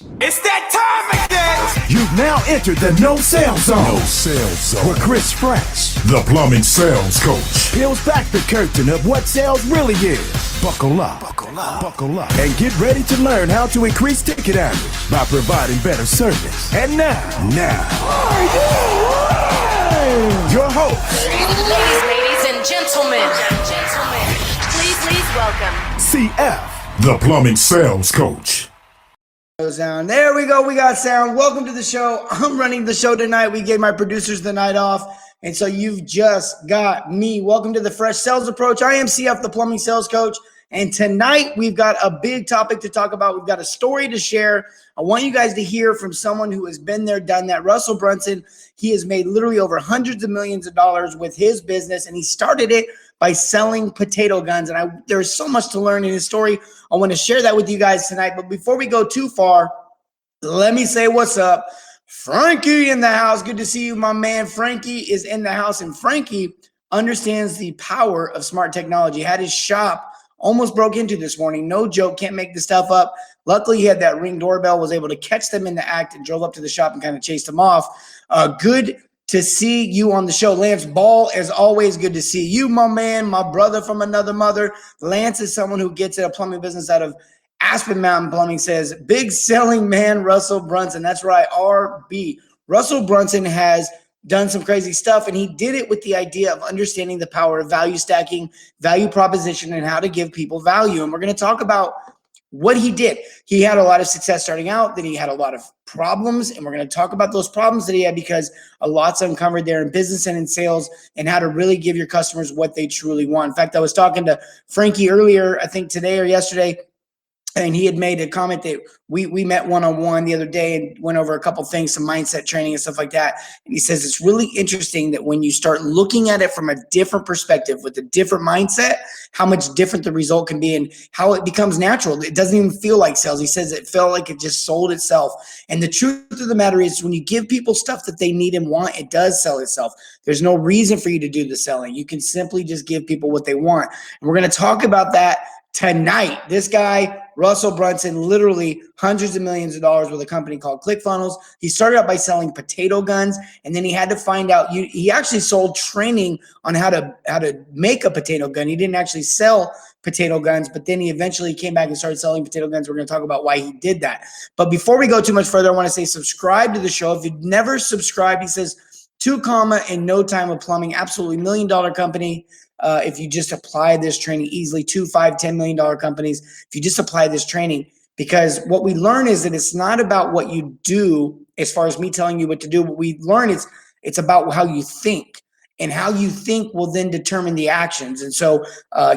It's that time again! You've now entered the No Sales Zone. No Sales Zone. Where Chris Fresh, the plumbing sales coach, peels back the curtain of what sales really is. Buckle up, and get ready to learn how to increase ticket average by providing better service. And now, your host, Ladies and gentlemen, please welcome CF, the plumbing sales coach. Sound. There we go. We got sound. Welcome to the show. I'm running the show tonight. We gave my producers the night off. And so you've just got me. Welcome to the Fresh Sales Approach. I am CF, the plumbing sales coach. And tonight we've got a big topic to talk about. We've got a story to share. I want you guys to hear from someone who has been there, done that. Russell Brunson, he has made literally over hundreds of millions of dollars with his business. And he started it by selling potato guns. And there's so much to learn in his story. I want to share that with you guys tonight. But before we go too far, let me say what's up. Frankie in the house. Good to see you, my man. Frankie is in the house. And Frankie understands the power of smart technology. Had his shop almost broke into this morning. No joke. Can't make this stuff up. Luckily, he had that Ring doorbell, was able to catch them in the act and drove up to the shop and kind of chased them off. Good to see you on the show. Lance Ball, as always, good to see you, my man, my brother from another mother. Lance is someone who gets a plumbing business out of Aspen Mountain Plumbing. Says, big selling man, Russell Brunson. That's right, RB. Russell Brunson has done some crazy stuff, and he did it with the idea of understanding the power of value stacking, value proposition, and how to give people value. And we're going to talk about what he did. He had a lot of success starting out, then he had a lot of problems, and we're going to talk about those problems that he had because a lot's uncovered there in business and in sales and how to really give your customers what they truly want. In fact, I was talking to Frankie earlier, I think today or yesterday, and he had made a comment that we met one-on-one the other day and went over a couple things, some mindset training and stuff like that. And he says it's really interesting that when you start looking at it from a different perspective with a different mindset, how much different the result can be and how it becomes natural. It doesn't even feel like sales. He says it felt like it just sold itself. And the truth of the matter is when you give people stuff that they need and want, it does sell itself. There's no reason for you to do the selling. You can simply just give people what they want. And we're going to talk about that tonight. This guy, Russell Brunson, literally hundreds of millions of dollars with a company called ClickFunnels. He started out by selling potato guns, and then he had to find out. He actually sold training on how to make a potato gun. He didn't actually sell potato guns, but then he eventually came back and started selling potato guns. We're going to talk about why he did that. But before we go too much further, I want to say subscribe to the show. If you've never subscribed, he says 2 comma in no time of plumbing, absolutely $1 million company. If you just apply this training easily, $2, $5, $10 million companies, if you just apply this training, because what we learn is that it's not about what you do as far as me telling you what to do. What we learn is it's about how you think, and how you think will then determine the actions. And so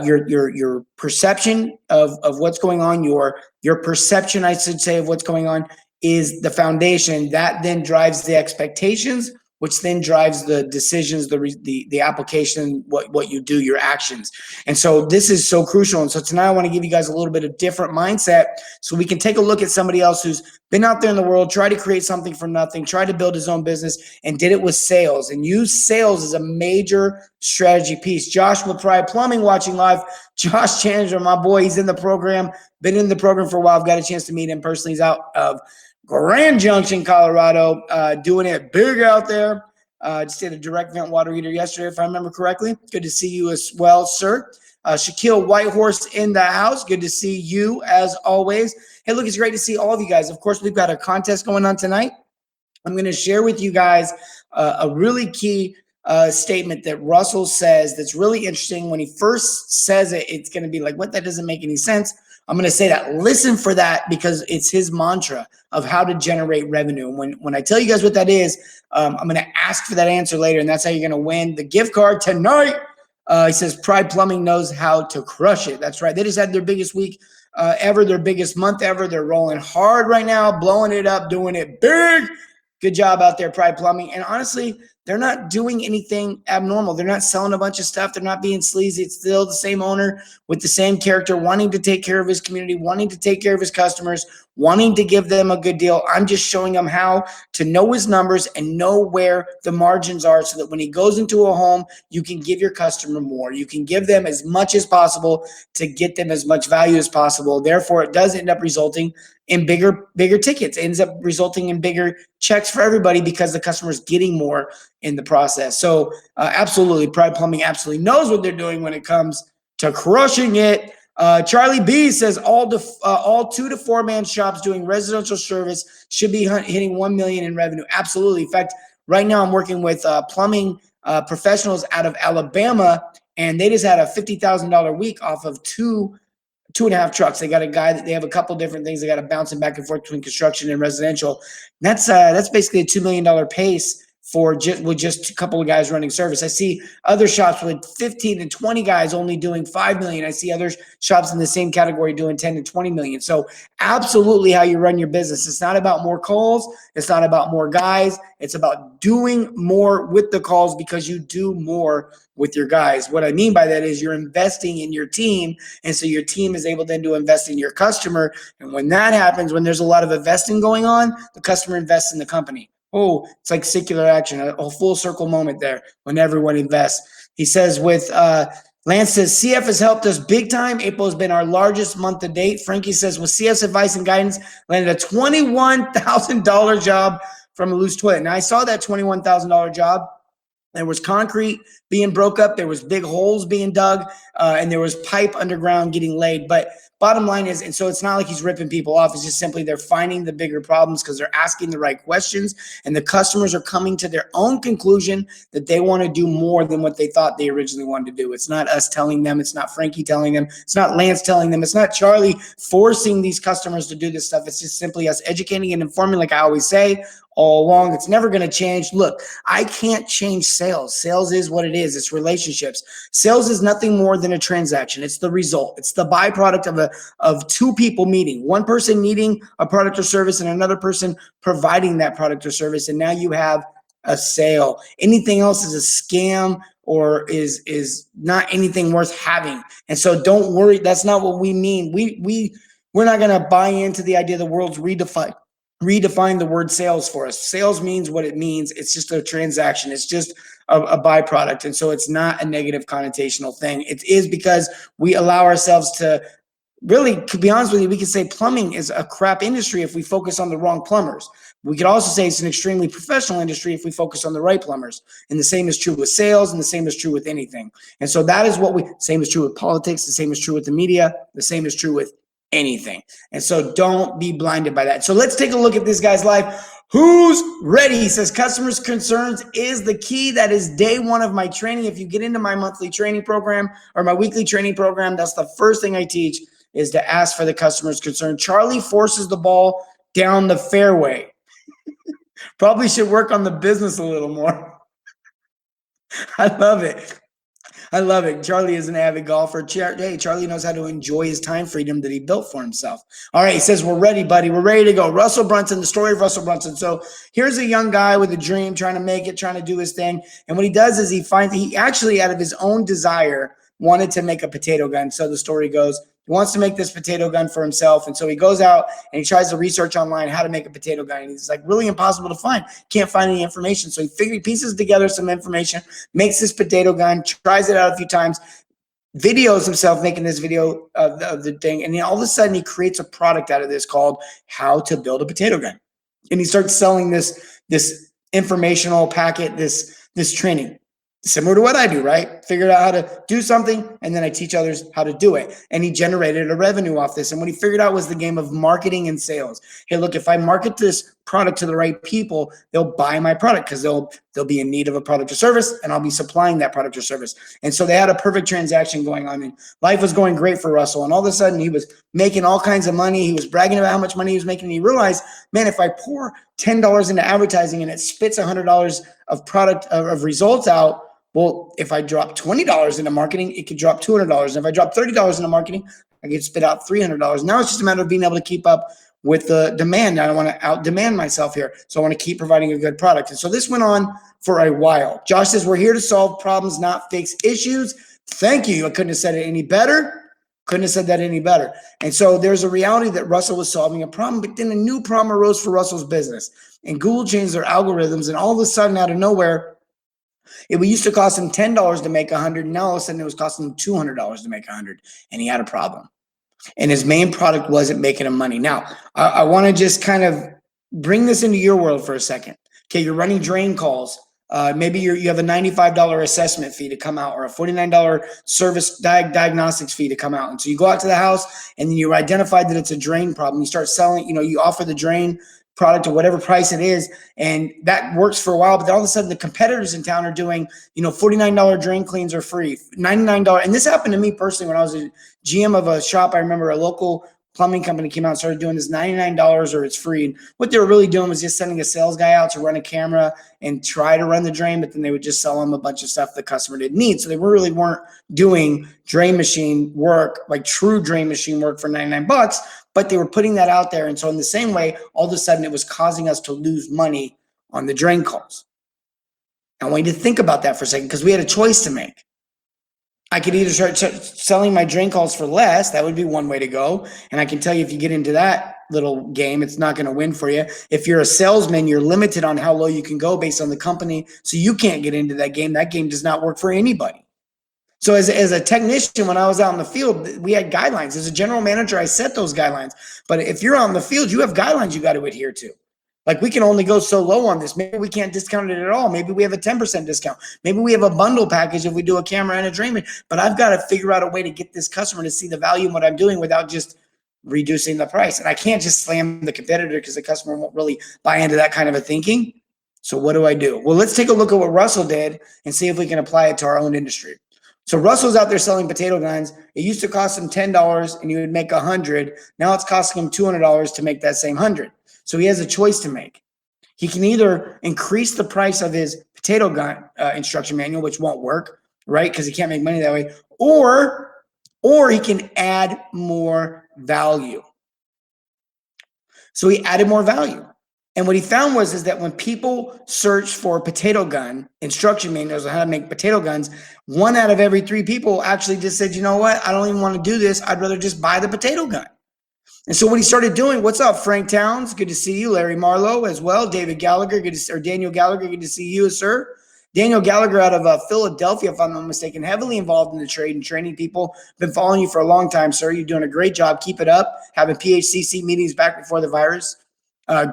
your perception of what's going on, your perception, I should say, of what's going on is the foundation that then drives the expectations, which then drives the decisions, the application, what you do, your actions. And so this is so crucial. And so tonight I want to give you guys a little bit of different mindset so we can take a look at somebody else who's been out there in the world, try to create something from nothing, try to build his own business, and did it with sales and use sales as a major strategy piece. Josh with Pride Plumbing watching live. Josh Chandler, my boy, he's in the program, been in the program for a while. I've got a chance to meet him personally. He's out of Grand Junction, Colorado, doing it big out there. Just did a direct vent water heater yesterday, if I remember correctly. Good to see you as well, sir. Shaquille Whitehorse in the house. Good to see you as always. Hey, look, it's great to see all of you guys. Of course, we've got a contest going on tonight. I'm going to share with you guys a really key statement that Russell says that's really interesting. When he first says it, it's going to be like, what? That doesn't make any sense. I'm going to say that. Listen for that because it's his mantra of how to generate revenue. When I tell you guys what that is, I'm going to ask for that answer later, and that's how you're going to win the gift card tonight. He says Pride Plumbing knows how to crush it. That's right. They just had their biggest week ever, their biggest month ever. They're rolling hard right now, blowing it up, doing it big. Good job out there, Pride Plumbing. And honestly, they're not doing anything abnormal. They're not selling a bunch of stuff. They're not being sleazy. It's still the same owner with the same character, wanting to take care of his community, wanting to take care of his customers, wanting to give them a good deal. I'm just showing him how to know his numbers and know where the margins are so that when he goes into a home, you can give your customer more. You can give them as much as possible to get them as much value as possible. Therefore, it does end up resulting in bigger tickets. It ends up resulting in bigger checks for everybody because the customer's getting more in the process. So absolutely, Pride Plumbing absolutely knows what they're doing when it comes to crushing it. Charlie B says all 2 to 4 man shops doing residential service should be hitting 1 million in revenue. Absolutely. In fact, right now I'm working with plumbing professionals out of Alabama, and they just had a $50,000 week off of two and a half trucks. They got a guy that they have a couple different things. They got to bouncing back and forth between construction and residential. And that's basically a $2 million pace with just a couple of guys running service. I see other shops with 15 and 20 guys only doing 5 million. I see other shops in the same category doing 10 to 20 million. So absolutely how you run your business. It's not about more calls. It's not about more guys. It's about doing more with the calls because you do more with your guys. What I mean by that is you're investing in your team. And so your team is able then to invest in your customer. And when that happens, when there's a lot of investing going on, the customer invests in the company. Oh, it's like secular action, a full circle moment there when everyone invests. He says Lance says, CF has helped us big time. April has been our largest month to date. Frankie says, with CF's advice and guidance, landed a $21,000 job from a loose toilet. Now, I saw that $21,000 job. There was concrete being broke up. There was big holes being dug, and there was pipe underground getting laid. But bottom line is, and so it's not like he's ripping people off. It's just simply they're finding the bigger problems because they're asking the right questions, and the customers are coming to their own conclusion that they want to do more than what they thought they originally wanted to do. It's not us telling them. It's not Frankie telling them. It's not Lance telling them. It's not Charlie forcing these customers to do this stuff. It's just simply us educating and informing, like I always say all along. It's never going to change. Look, I can't change sales. Sales is what it is. It's relationships. Sales is nothing more than a transaction. It's the result. It's the byproduct of two people meeting, one person needing a product or service and another person providing that product or service. And now you have a sale. Anything else is a scam or is not anything worth having. And so don't worry. That's not what we mean. We're not going to buy into the idea the world's redefine the word sales for us. Sales means what it means. It's just a transaction. It's just a byproduct. And so it's not a negative connotational thing. It is because we allow ourselves to really, to be honest with you, we could say plumbing is a crap industry if we focus on the wrong plumbers. We could also say it's an extremely professional industry if we focus on the right plumbers. And the same is true with sales, and the same is true with anything. And so that is same is true with politics, the same is true with the media, the same is true with anything. And so don't be blinded by that. So let's take a look at this guy's life. Who's ready? He says, customers' concerns is the key. That is day one of my training. If you get into my monthly training program or my weekly training program, that's the first thing I teach is to ask for the customer's concern. Charlie forces the ball down the fairway. Probably should work on the business a little more. I love it. I love it. Charlie is an avid golfer. Hey, Charlie knows how to enjoy his time freedom that he built for himself. All right, he says, we're ready, buddy. We're ready to go. Russell Brunson, the story of Russell Brunson. So here's a young guy with a dream, trying to make it, trying to do his thing. And what he does is he actually, out of his own desire, wanted to make a potato gun. So the story goes, he wants to make this potato gun for himself. And so he goes out and he tries to research online how to make a potato gun. And it's like really impossible to find. Can't find any information. So he pieces together some information, makes this potato gun, tries it out a few times, videos himself making this video of the thing. And then all of a sudden he creates a product out of this called How to Build a Potato Gun. And he starts selling this informational packet, this training. Similar to what I do, right? Figured out how to do something, and then I teach others how to do it. And he generated a revenue off this. And what he figured out was the game of marketing and sales. Hey, look, if I market this product to the right people, they'll buy my product because they'll be in need of a product or service, and I'll be supplying that product or service. And so they had a perfect transaction going on, and life was going great for Russell. And all of a sudden, he was making all kinds of money. He was bragging about how much money he was making. And he realized, man, if I pour $10 into advertising and it spits $100 of product of results out, well, if I drop $20 into marketing, it could drop $200. And if I drop $30 into marketing, I could spit out $300. Now it's just a matter of being able to keep up with the demand. I don't want to out-demand myself here. So I want to keep providing a good product. And so this went on for a while. Josh says, we're here to solve problems, not fix issues. Thank you. I couldn't have said it any better. Couldn't have said that any better. And so there's a reality that Russell was solving a problem, but then a new problem arose for Russell's business. And Google changed their algorithms, and all of a sudden, out of nowhere, it used to cost him $10 to make 100, and now all of a sudden it was costing him $200 to make 100, and he had a problem. And his main product wasn't making him money. Now, I want to just kind of bring this into your world for a second. Okay, you're running drain calls. Maybe you have a $95 assessment fee to come out, or a $49 service diagnostics fee to come out. And so you go out to the house, and then you identified that it's a drain problem. You start selling, you offer the drain product at whatever price it is, and that works for a while. But then all of a sudden, the competitors in town are doing, $49 drain cleans are free, $99. And this happened to me personally when I was a GM of a shop. I remember a local plumbing company came out and started doing this $99 or it's free. And what they were really doing was just sending a sales guy out to run a camera and try to run the drain, but then they would just sell them a bunch of stuff the customer didn't need. So they really weren't doing drain machine work, like true drain machine work for $99, but they were putting that out there. And so in the same way, all of a sudden it was causing us to lose money on the drain calls. I want you to think about that for a second, because we had a choice to make. I could either start selling my drain calls for less. That would be one way to go. And I can tell you, if you get into that little game, it's not going to win for you. If you're a salesman, you're limited on how low you can go based on the company. So you can't get into that game. That game does not work for anybody. So as a technician, when I was out in the field, we had guidelines. As a general manager, I set those guidelines. But if you're out in the field, you have guidelines you got to adhere to. Like, we can only go so low on this. Maybe we can't discount it at all. Maybe we have a 10% discount. Maybe we have a bundle package if we do a camera and a drain. But I've got to figure out a way to get this customer to see the value in what I'm doing without just reducing the price. And I can't just slam the competitor, because the customer won't really buy into that kind of a thinking. So what do? Well, let's take a look at what Russell did and see if we can apply it to our own industry. So Russell's out there selling potato guns. It used to cost him $10 and he would make 100. Now it's costing him $200 to make that same 100. So he has a choice to make. He can either increase the price of his potato gun instruction manual, which won't work, right? Because he can't make money that way. Or he can add more value. So he added more value. And what he found is that when people search for potato gun instruction manuals on how to make potato guns, 1 out of every 3 people actually just said, you know what? I don't even want to do this. I'd rather just buy the potato gun. And so what he started doing, what's up, Frank Towns? Good to see you. Larry Marlowe as well. David Gallagher, Daniel Gallagher, good to see you, sir. Daniel Gallagher out of Philadelphia, if I'm not mistaken, heavily involved in the trade and training people. Been following you for a long time, sir. You're doing a great job. Keep it up. Having PHCC meetings back before the virus.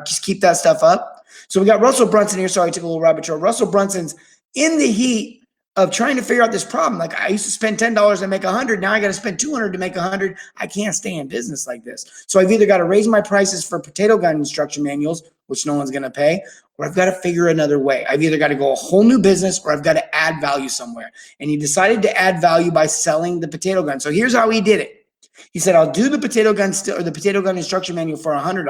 Just keep that stuff up. So we got Russell Brunson here. Sorry, I took a little rabbit trail. Russell Brunson's in the heat of trying to figure out this problem. Like, I used to spend $10 and make 100. Now I got to spend 200 to make 100. I can't stay in business like this. So I've either got to raise my prices for potato gun instruction manuals, which no one's going to pay, or I've got to figure another way. I've either got to go a whole new business, or I've got to add value somewhere. And he decided to add value by selling the potato gun. So here's how he did it. He said, I'll do the potato gun the potato gun instruction manual for $100,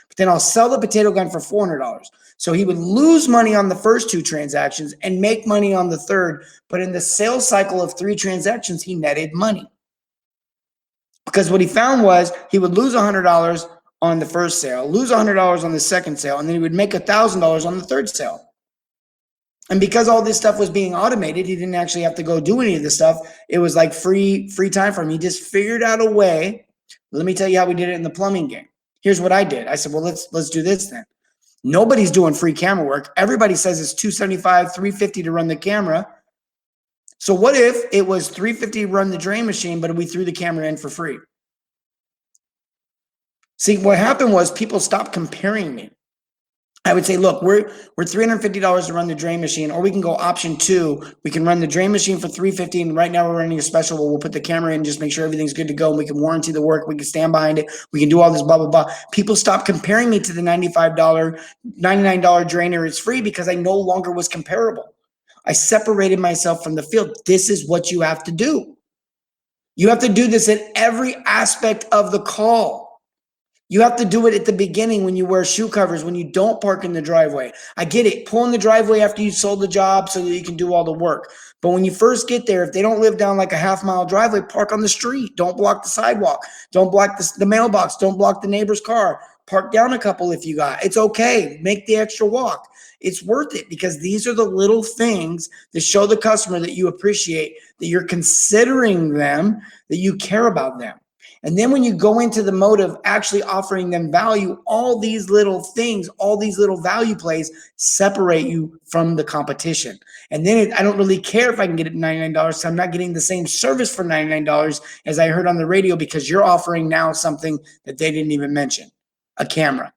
but then I'll sell the potato gun for $400. So he would lose money on the first 2 transactions and make money on the third. But in the sales cycle of 3 transactions, he netted money. Because what he found was he would lose $100 on the first sale, lose $100 on the second sale, and then he would make $1,000 on the third sale. And because all this stuff was being automated, he didn't actually have to go do any of this stuff. It was like free time for him. He just figured out a way. Let me tell you how we did it in the plumbing game. Here's what I did. I said, well, let's do this then. Nobody's doing free camera work. Everybody says it's $275, $350 to run the camera. So what if it was $350 to run the drain machine, but we threw the camera in for free? See, what happened was people stopped comparing me. I would say, look, we're $350 to run the drain machine, or we can go option 2. We can run the drain machine for $350, and right now we're running a special where we'll put the camera in, just make sure everything's good to go, and we can warranty the work, we can stand behind it, we can do all this blah, blah, blah. People stopped comparing me to the $95, $99 drainer. It's free, because I no longer was comparable. I separated myself from the field. This is what you have to do. You have to do this in every aspect of the call. You have to do it at the beginning when you wear shoe covers, when you don't park in the driveway. I get it. Pull in the driveway after you sold the job so that you can do all the work. But when you first get there, if they don't live down like a half-mile driveway, park on the street. Don't block the sidewalk. Don't block the mailbox. Don't block the neighbor's car. Park down a couple if you got. It's okay. Make the extra walk. It's worth it because these are the little things that show the customer that you appreciate, that you're considering them, that you care about them. And then when you go into the mode of actually offering them value, all these little things, all these little value plays separate you from the competition. And then I don't really care if I can get it $99. So I'm not getting the same service for $99 as I heard on the radio because you're offering now something that they didn't even mention, a camera.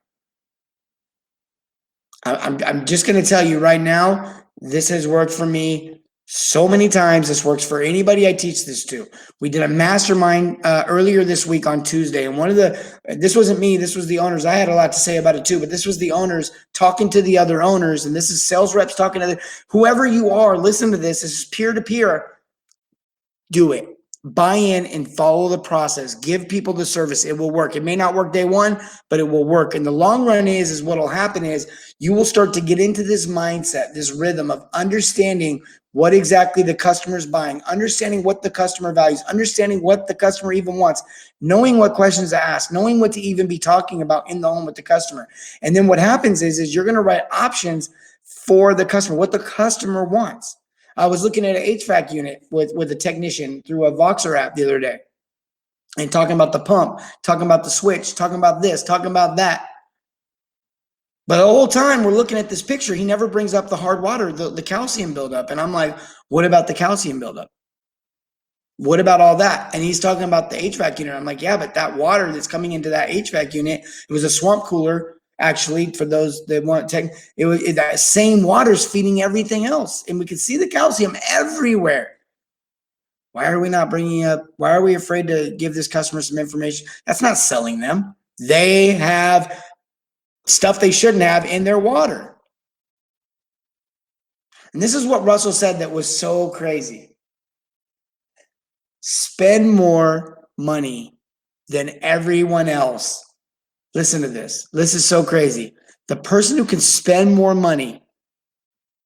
I'm just going to tell you right now, this has worked for me so many times. This works for anybody I teach this to. We did a mastermind earlier this week on Tuesday. And this wasn't me, this was the owners. I had a lot to say about it too, but this was the owners talking to the other owners. And this is sales reps talking to whoever you are, listen to this. This is peer to peer. Do it. Buy in and follow the process. Give people the service. It will work. It may not work day one, but it will work. In the long run is what will happen is you will start to get into this mindset, this rhythm of understanding what exactly the customer is buying, understanding what the customer values, understanding what the customer even wants, knowing what questions to ask, knowing what to even be talking about in the home with the customer. And then what happens is you're going to write options for the customer, what the customer wants. I was looking at an HVAC unit with a technician through a Voxer app the other day and talking about the pump, talking about the switch, talking about this, talking about that. But the whole time we're looking at this picture, he never brings up the hard water, the calcium buildup. And I'm like, what about the calcium buildup? What about all that? And he's talking about the HVAC unit. I'm like, yeah, but that water that's coming into that HVAC unit, it was a swamp cooler. Actually, for those that want tech, that same water's feeding everything else. And we could see the calcium everywhere. Why are we not bringing up, why are we afraid to give this customer some information? That's not selling them. They have stuff they shouldn't have in their water. And this is what Russell said that was so crazy. Spend more money than everyone else. Listen to this. This is so crazy. The person who can spend more money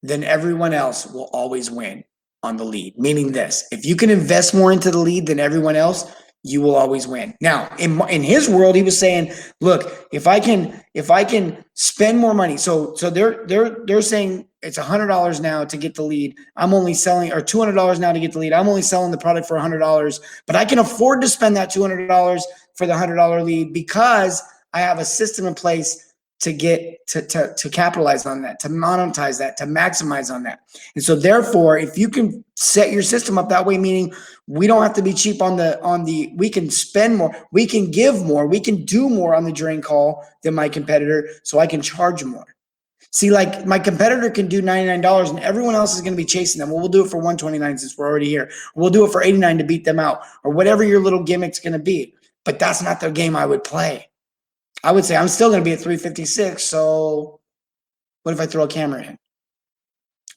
than everyone else will always win on the lead. Meaning this, if you can invest more into the lead than everyone else, you will always win. Now, in his world, he was saying, look, if I can spend more money, so they're saying it's $100 now to get the lead. I'm only selling, or $200 now to get the lead. I'm only selling the product for $100, but I can afford to spend that $200 for the $100 lead because I have a system in place to get to capitalize on that, to monetize that, to maximize on that. And so therefore, if you can set your system up that way, meaning we don't have to be cheap we can spend more, we can give more, we can do more on the drain call than my competitor, so I can charge more. See, like my competitor can do $99 and everyone else is going to be chasing them. Well, we'll do it for $129 since we're already here. We'll do it for $89 to beat them out, or whatever your little gimmick's going to be. But that's not the game I would play. I would say I'm still going to be at 356. So what if I throw a camera in?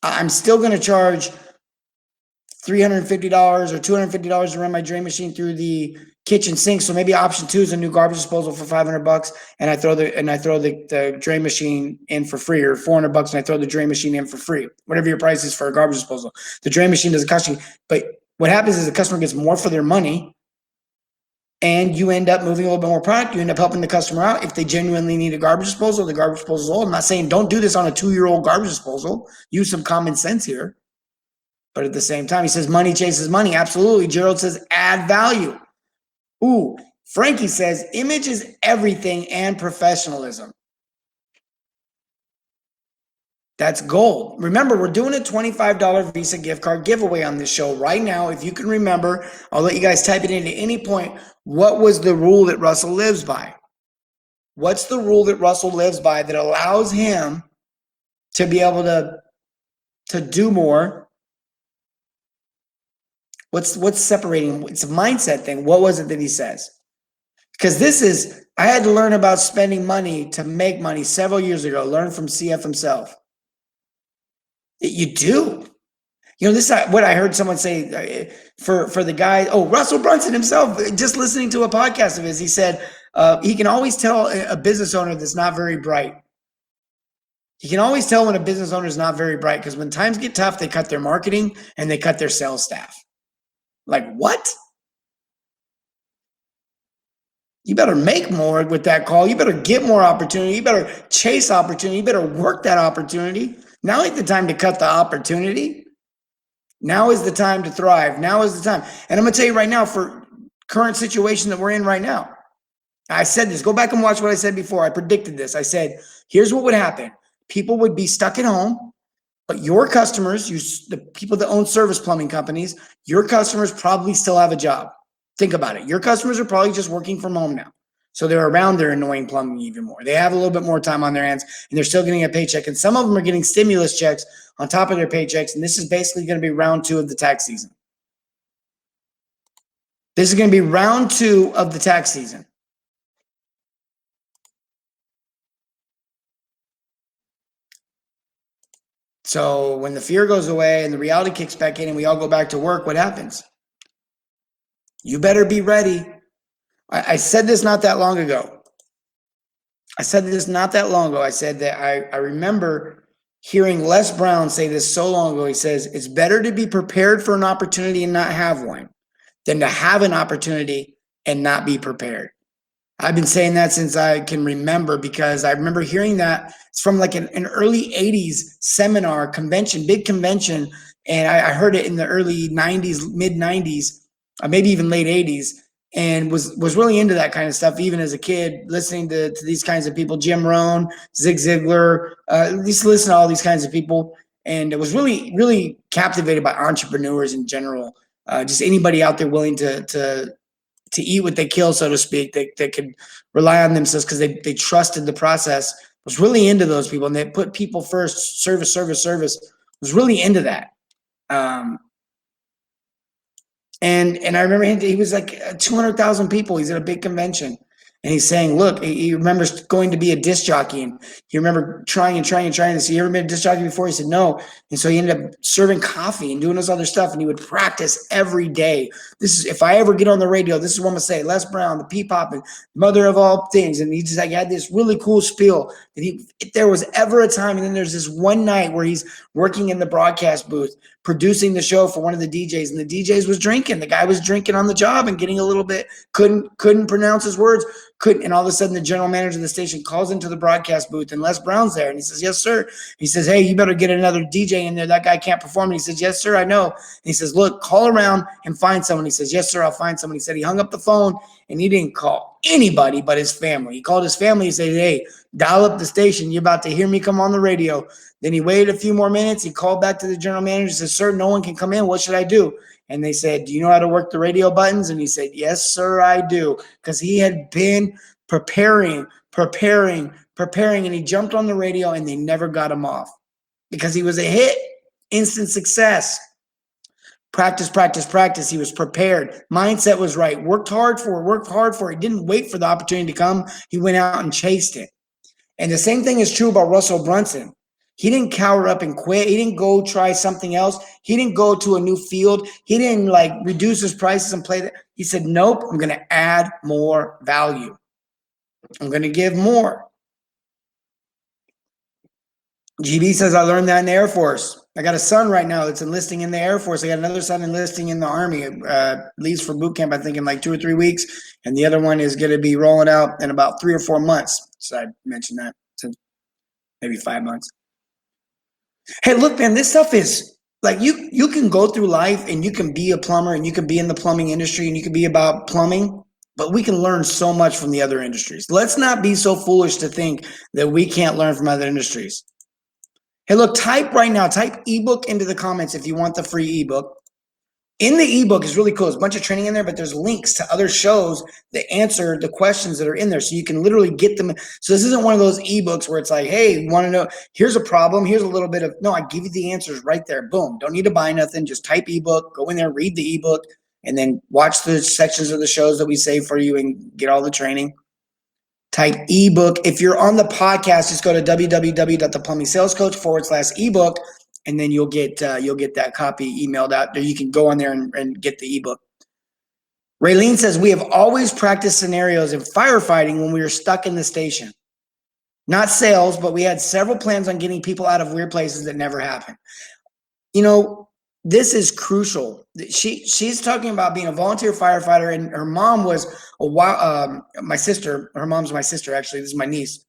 I'm still going to charge $350 or $250 to run my drain machine through the kitchen sink. So maybe option 2 is a new garbage disposal for $500, and I throw the drain machine in for free, or $400 and I throw the drain machine in for free. Whatever your price is for a garbage disposal. The drain machine doesn't cost you, but what happens is the customer gets more for their money. And you end up moving a little bit more product. You end up helping the customer out. If they genuinely need a garbage disposal, the garbage disposal is old. I'm not saying don't do this on a 2-year-old garbage disposal. Use some common sense here. But at the same time, he says money chases money. Absolutely. Gerald says add value. Ooh, Frankie says image is everything and professionalism. That's gold. Remember, we're doing a $25 Visa gift card giveaway on this show right now. If you can remember, I'll let you guys type it in at any point. What was the rule that Russell lives by? What's the rule that Russell lives by that allows him to be able to do more? What's separating? It's a mindset thing. What was it that he says? Because I had to learn about spending money to make money several years ago. Learn from CF himself. You do. You know, this is what I heard someone say for the guy. Oh, Russell Brunson himself, just listening to a podcast of his, he said he can always tell a business owner that's not very bright. You can always tell when a business owner is not very bright, because when times get tough, they cut their marketing and they cut their sales staff. Like, what? You better make more with that call. You better get more opportunity. You better chase opportunity. You better work that opportunity. Now ain't the time to cut the opportunity. Now is the time to thrive. Now is the time. And I'm going to tell you right now, for current situation that we're in right now, I said this. Go back and watch what I said before. I predicted this. I said, here's what would happen. People would be stuck at home, but your customers, the people that own service plumbing companies, your customers probably still have a job. Think about it. Your customers are probably just working from home now. So they're around their annoying plumbing even more. They have a little bit more time on their hands, and they're still getting a paycheck. And some of them are getting stimulus checks on top of their paychecks. And this is basically going to be round 2 of the tax season. This is going to be round 2 of the tax season. So when the fear goes away and the reality kicks back in and we all go back to work, what happens? You better be ready. I said this not that long ago. I said that I remember hearing Les Brown say this so long ago. He says, it's better to be prepared for an opportunity and not have one than to have an opportunity and not be prepared. I've been saying that since I can remember, because I remember hearing that. It's from like an early 80s seminar convention, big convention. And I heard it in the early 90s, mid 90s, maybe even late 80s, and was really into that kind of stuff, even as a kid, listening to these kinds of people, Jim Rohn, Zig Ziglar, just listen to all these kinds of people. And it was really, really captivated by entrepreneurs in general, just anybody out there willing to eat what they kill, so to speak, that could rely on themselves because they trusted the process. Was really into those people, and they put people first, service. Was really into that. And I remember he was like 200,000 people. He's at a big convention, and he's saying, look, he remembers going to be a disc jockey, and he remember trying to see, you ever been a disc jockey before? He said, no. And so he ended up serving coffee and doing this other stuff, and he would practice every day. This is, if I ever get on the radio, this is what I'm gonna say. Les Brown, the P-Pop, mother of all things. And he just like had this really cool spiel that if there was ever a time, and then there's this one night where he's working in the broadcast booth, producing the show for one of the DJs, and the DJs was drinking. The guy was drinking on the job and getting a little bit, couldn't pronounce his words, and all of a sudden the general manager of the station calls into the broadcast booth, and Les Brown's there, and he says, yes, sir. He says, hey, you better get another DJ in there. That guy can't perform. And he says, yes, sir, I know. And he says, look, call around and find someone. He says, yes, sir, I'll find someone. He said he hung up the phone, and he didn't call anybody but his family. He called his family. He said, hey, dial up the station. You're about to hear me come on the radio. Then he waited a few more minutes. He called back to the general manager. He said, sir, no one can come in. What should I do? And they said, do you know how to work the radio buttons? And he said, yes, sir, I do. Because he had been preparing. And he jumped on the radio, and they never got him off because he was a hit, instant success. Practice. He was prepared. Mindset was right. Worked hard for it. He didn't wait for the opportunity to come. He went out and chased it. And the same thing is true about Russell Brunson. He didn't cower up and quit. He didn't go try something else. He didn't go to a new field. He didn't like reduce his prices and play that. He said, nope, I'm going to add more value. I'm going to give more. GB says, I learned that in the Air Force. I got a son right now that's enlisting in the Air Force. I got another son enlisting in the Army. Leaves for boot camp, I think, in like 2 or 3 weeks. And the other one is going to be rolling out in about 3 or 4 months. So I mentioned that, since maybe 5 months. Hey, look, man, this stuff is like you can go through life and you can be a plumber and you can be in the plumbing industry and you can be about plumbing, but we can learn so much from the other industries. Let's not be so foolish to think that we can't learn from other industries. Hey, look, type ebook into the comments if you want the free ebook. In the ebook is really cool. There's a bunch of training in there, but there's links to other shows that answer the questions that are in there. So you can literally get them. So this isn't one of those ebooks where it's like, hey, you want to know, here's a problem. Here's a little bit of, no, I give you the answers right there. Boom. Don't need to buy nothing. Just type ebook, go in there, read the ebook, and then watch the sections of the shows that we save for you and get all the training. Type ebook. If you're on the podcast, just go to www.theplumbingsalescoach.com/ebook. And then you'll get that copy emailed out there. You can go on there and get the ebook. Raylene says, we have always practiced scenarios in firefighting when we were stuck in the station. Not sales, but we had several plans on getting people out of weird places that never happened. You know, this is crucial. She's talking about being a volunteer firefighter, and her mom was my sister. Her mom's my sister, actually. This is my niece.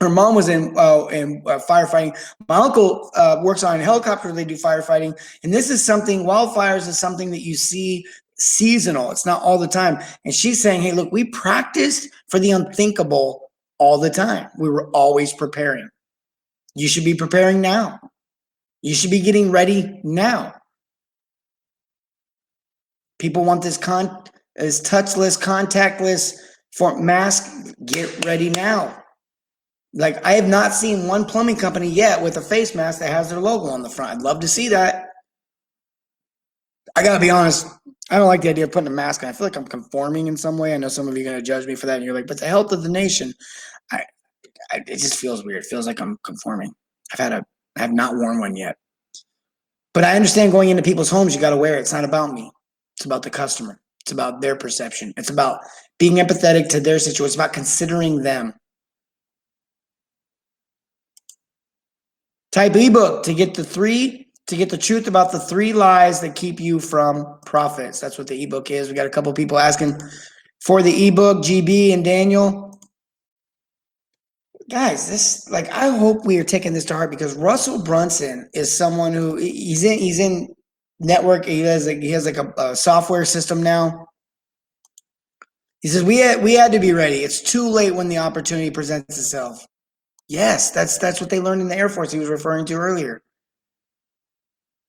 Her mom was in firefighting. My uncle works on a helicopter. They do firefighting, and this is something. Wildfires is something that you see seasonal. It's not all the time. And she's saying, "Hey, look, we practiced for the unthinkable all the time. We were always preparing. You should be preparing now. You should be getting ready now." People want this touchless, contactless mask. Get ready now. Like, I have not seen one plumbing company yet with a face mask that has their logo on the front. I'd love to see that. I gotta be honest, I don't like the idea of putting a mask on. I feel like I'm conforming in some way. I know some of you are gonna judge me for that, and you're like, but the health of the nation. It just feels weird. It feels like I'm conforming. I have not worn one yet. But I understand going into people's homes, you gotta wear it. It's not about me. It's about the customer. It's about their perception. It's about being empathetic to their situation. It's about considering them. Type ebook to get the truth about the 3 lies that keep you from profits. That's what the ebook is. We got a couple people asking for the ebook, GB and Daniel. Guys, I hope we are taking this to heart, because Russell Brunson is someone who he's in network. He has like a software system now. He says we had to be ready. It's too late when the opportunity presents itself. Yes, that's what they learned in the Air Force he was referring to earlier.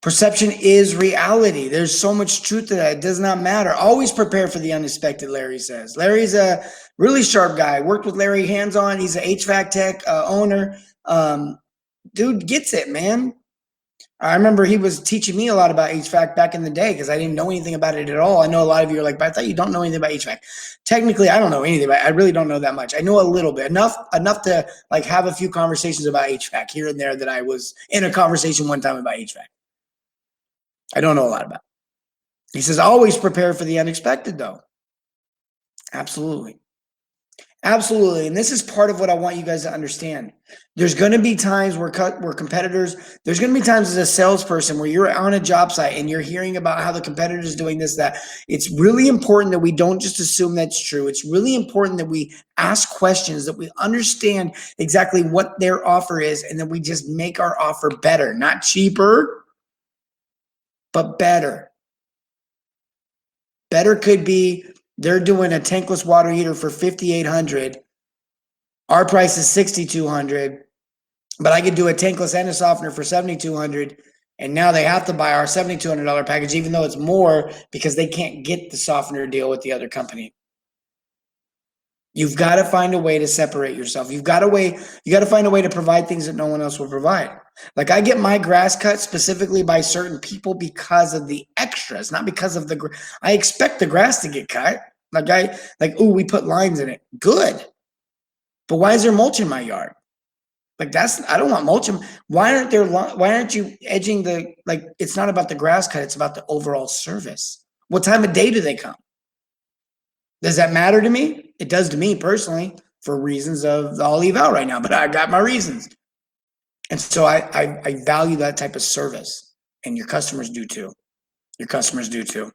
Perception is reality. There's so much truth to that. It does not matter. Always prepare for the unexpected, Larry says. Larry's a really sharp guy. Worked with Larry hands-on. He's an HVAC tech owner. Dude gets it, man. I remember he was teaching me a lot about HVAC back in the day, because I didn't know anything about it at all. I know a lot of you are like, but I thought you don't know anything about HVAC. Technically, I don't know anything about it. I really don't know that much. I know a little bit, enough to like have a few conversations about HVAC here and there, that I was in a conversation one time about HVAC. I don't know a lot about it. He says, always prepare for the unexpected, though. Absolutely. Absolutely. And this is part of what I want you guys to understand. There's going to be times where competitors, there's going to be times as a salesperson where you're on a job site and you're hearing about how the competitor is doing this, that. It's really important that we don't just assume that's true. It's really important that we ask questions, that we understand exactly what their offer is, and that we just make our offer better, not cheaper, but better. Better could be, they're doing a tankless water heater for $5,800. Our price is $6,200, but I could do a tankless and a softener for $7,200. And now they have to buy our $7,200 package, even though it's more, because they can't get the softener deal with the other company. You've got to find a way to separate yourself. You got to find a way to provide things that no one else will provide. Like, I get my grass cut specifically by certain people because of the extras, not because of I expect the grass to get cut. Ooh, we put lines in it. Good. But why is there mulch in my yard? I don't want mulch. Why aren't you edging it's not about the grass cut. It's about the overall service. What time of day do they come? Does that matter to me? It does to me personally, for reasons of I'll leave out right now, but I got my reasons. And so I value that type of service, and your customers do too. Your customers do too.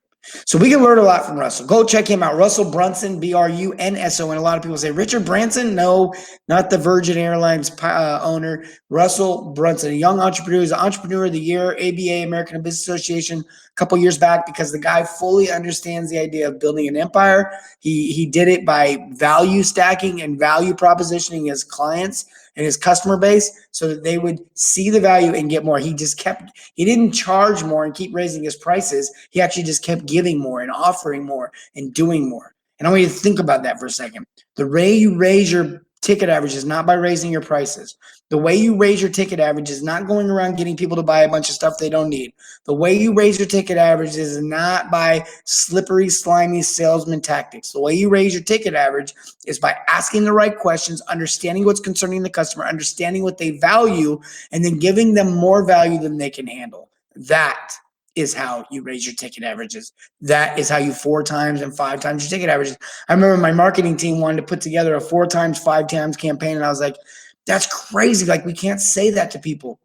So we can learn a lot from Russell. Go check him out. Russell Brunson, Brunson. A lot of people say, Richard Branson? No, not the Virgin Airlines owner. Russell Brunson, a young entrepreneur. He's an Entrepreneur of the Year, ABA, American Business Association, a couple years back, because the guy fully understands the idea of building an empire. He did it by value stacking and value propositioning his clients and his customer base so that they would see the value and get more. He didn't charge more and keep raising his prices. He actually just kept giving more and offering more and doing more. And I want you to think about that for a second. The way you raise your ticket average is not by raising your prices. The way you raise your ticket average is not going around getting people to buy a bunch of stuff they don't need. The way you raise your ticket average is not by slippery, slimy salesman tactics. The way you raise your ticket average is by asking the right questions, understanding what's concerning the customer, understanding what they value, and then giving them more value than they can handle. That is how you raise your ticket averages. That is how you 4 times and 5 times your ticket averages. I remember my marketing team wanted to put together a 4 times, 5 times campaign, and I was like, that's crazy. We can't say that to people.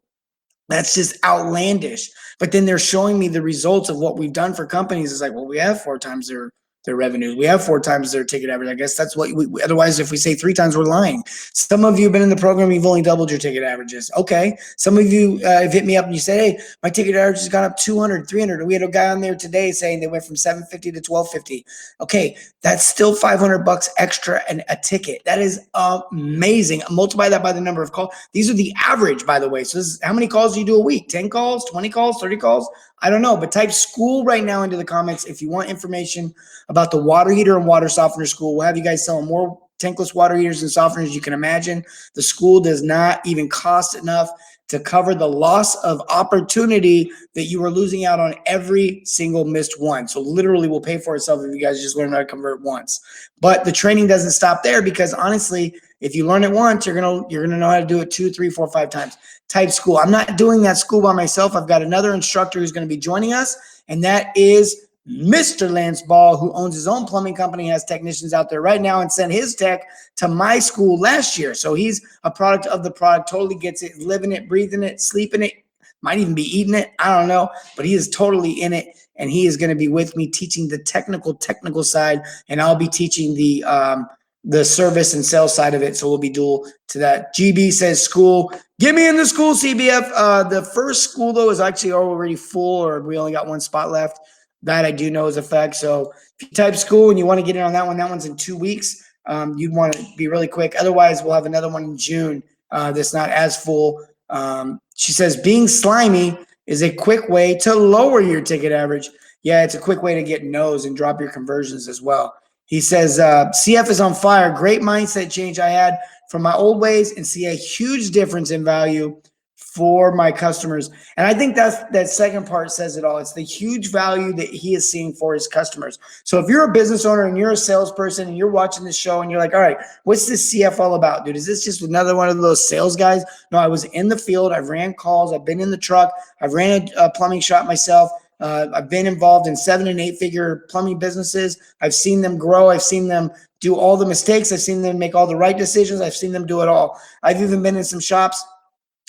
That's just outlandish. But then they're showing me the results of what we've done for companies. It's like, well, we have 4 times their revenue. We have 4 times their ticket average. I guess that's what otherwise, if we say 3 times, we're lying. Some of you have been in the program, you've only doubled your ticket averages. Okay. Some of you have hit me up and you said, hey, my ticket average has gone up 200, 300. We had a guy on there today saying they went from 750 to 1250. Okay. That's still $500 extra and a ticket. That is amazing. Multiply that by the number of calls. These are the average, by the way. So this is how many calls do you do a week? 10 calls, 20 calls, 30 calls? I don't know, but type school right now into the comments if you want information about the water heater and water softener school. We'll have you guys selling more tankless water heaters and softeners you can imagine. The school does not even cost enough to cover the loss of opportunity that you are losing out on every single missed one. So literally will pay for itself if you guys just learn how to convert once. But the training doesn't stop there, because honestly, if you learn it once, you're gonna know how to do it 2, 3, 4, 5 times. Type school. I'm not doing that school by myself. I've got another instructor who's going to be joining us, and that is Mr. Lance Ball, who owns his own plumbing company, has technicians out there right now, and sent his tech to my school last year. So he's a product of the product, totally gets it, living it, breathing it, sleeping it, might even be eating it. I don't know, but he is totally in it, and he is going to be with me teaching the technical side, and I'll be teaching the service and sales side of it. So we'll be dual to that. GB says school. Get me in the school, CBF. The first school, though, is actually already full, or we only got 1 spot left. That I do know is a fact. So if you type school and you want to get in on that one's in 2 weeks. You'd want to be really quick. Otherwise, we'll have another one in June that's not as full. She says, being slimy is a quick way to lower your ticket average. Yeah, it's a quick way to get no's and drop your conversions as well. He says, CF is on fire. Great mindset change I had from my old ways and see a huge difference in value for my customers. And I think that second part says it all. It's the huge value that he is seeing for his customers. So if you're a business owner and you're a salesperson and you're watching this show and you're like, all right, what's this CF all about, dude? Is this just another one of those sales guys? No, I was in the field. I've ran calls. I've been in the truck. I've ran a plumbing shop myself. I've been involved in 7- and 8-figure plumbing businesses. I've seen them grow. I've seen them do all the mistakes. I've seen them make all the right decisions. I've seen them do it all. I've even been in some shops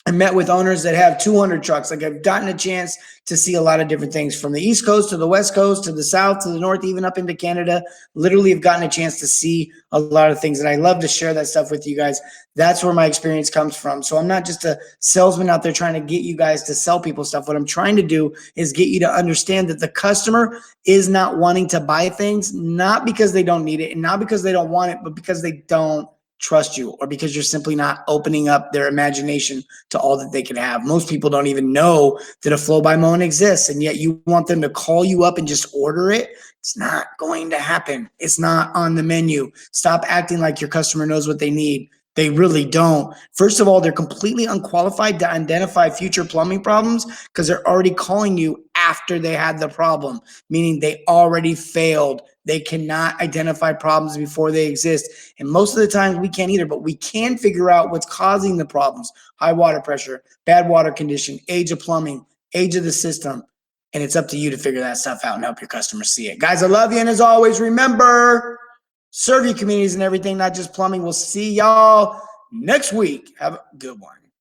I met with owners that have 200 trucks. Like, I've gotten a chance to see a lot of different things from the East Coast to the West Coast to the South to the North, even up into Canada. Literally have gotten a chance to see a lot of things, and I love to share that stuff with you guys. That's where my experience comes from. So I'm not just a salesman out there trying to get you guys to sell people stuff. What I'm trying to do is get you to understand that the customer is not wanting to buy things, not because they don't need it and not because they don't want it, but because they don't trust you, or because you're simply not opening up their imagination to all that they can have. Most people don't even know that a flow by Moen exists, and yet you want them to call you up and just order it. It's not going to happen. It's not on the menu. Stop acting like your customer knows what they need. They really don't. First of all, they're completely unqualified to identify future plumbing problems because they're already calling you after they had the problem, meaning they already failed. They cannot identify problems before they exist. And most of the time we can't either, but we can figure out what's causing the problems. High water pressure, bad water condition, age of plumbing, age of the system. And it's up to you to figure that stuff out and help your customers see it. Guys, I love you. And as always, remember, serve your communities and everything, not just plumbing. We'll see y'all next week. Have a good one.